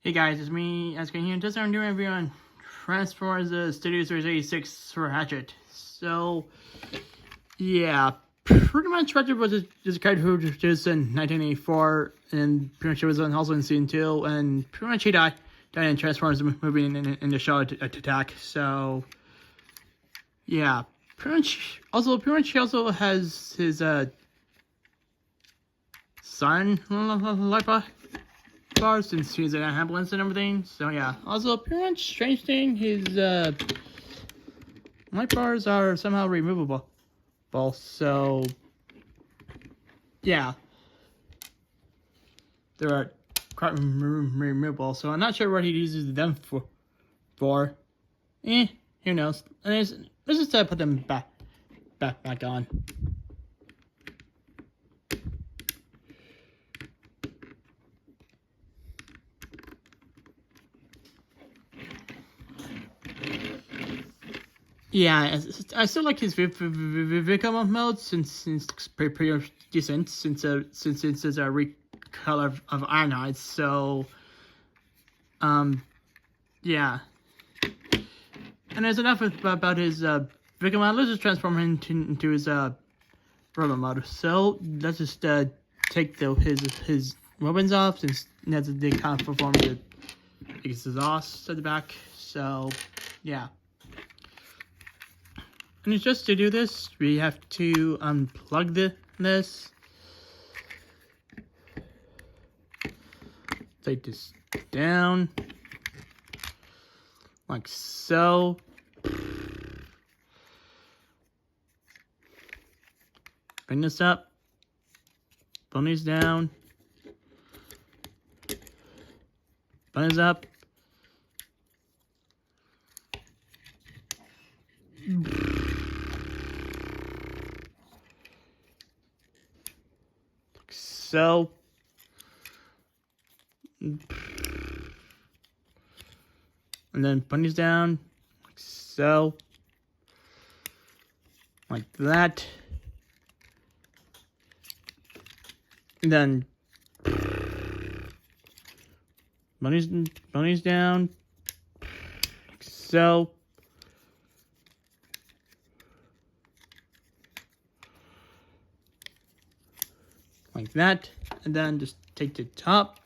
Hey guys, it's me, Asking here, and today I'm doing a review on Transformers Studio Series 86 for Ratchet. So, yeah, pretty much Ratchet was just a character who was introduced in 1984, and pretty much it was also in Season 2, and pretty much he died in Transformers movie in the show Attack. So, yeah, pretty much he also has his son, Lipa, since he's an ambulance and everything. So yeah. Also, pretty much strange thing, his light bars are somehow removable. So yeah, they are quite removable. So I'm not sure what he uses them for. Who knows? And let's just put them back on. Yeah, I still like his vehicle mode since it's pretty decent since it's a recolor of Ironhide. So yeah, and there's enough about his vehicle mode. Let's just transform him into his robot mode. So let's just take his weapons off, since that's the kind of performance that exhaust at the back. So yeah. And just to do this, we have to unplug this. Take this down, like so. Bring this up. Bring these down. Bring this up. So, and then bunnies down, like so, like that, and then bunnies down, like so. Like that, and then just take the top,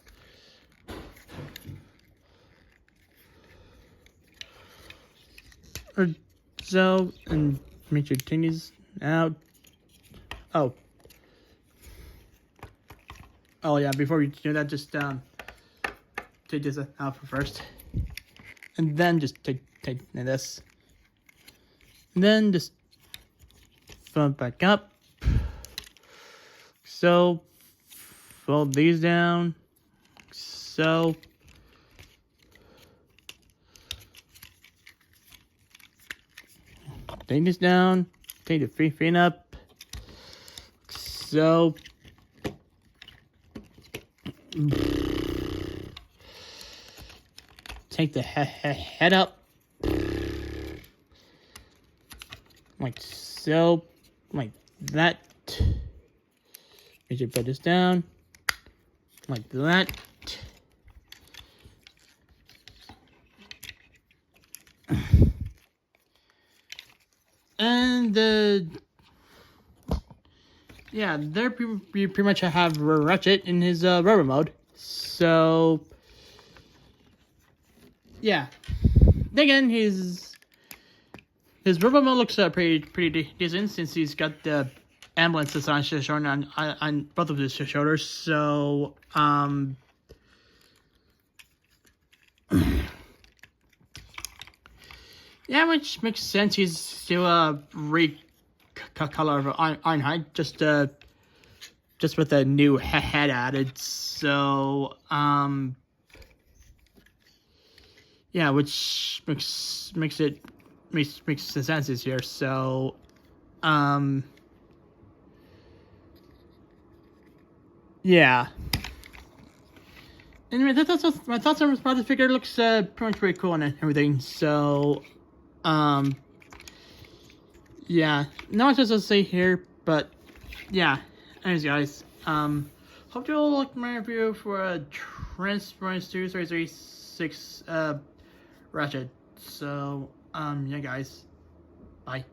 or so, and make your tinnies out. Oh yeah, before you do that, just take this out first, and then just take this, and then just fold back up. So, fold these down, so, take this down, take the free fin up, so, take the head up, like so, like that. You should put this down, like that. And yeah, there you pretty much have Ratchet in his rubber mode. So yeah, then again, his rubber mode looks pretty decent, since he's got the ambulance design shown on both of his shoulders. So yeah, which makes sense. He's still a recolor of Ironhide, just with a new head added. So yeah, which makes sense here. So yeah. Anyway, my thoughts on this figure. Looks pretty cool and everything. So yeah, not much else to say here, but yeah. Anyways, guys, hope you all like my review for Transformers Studio Series 86 Ratchet. So, yeah, guys. Bye.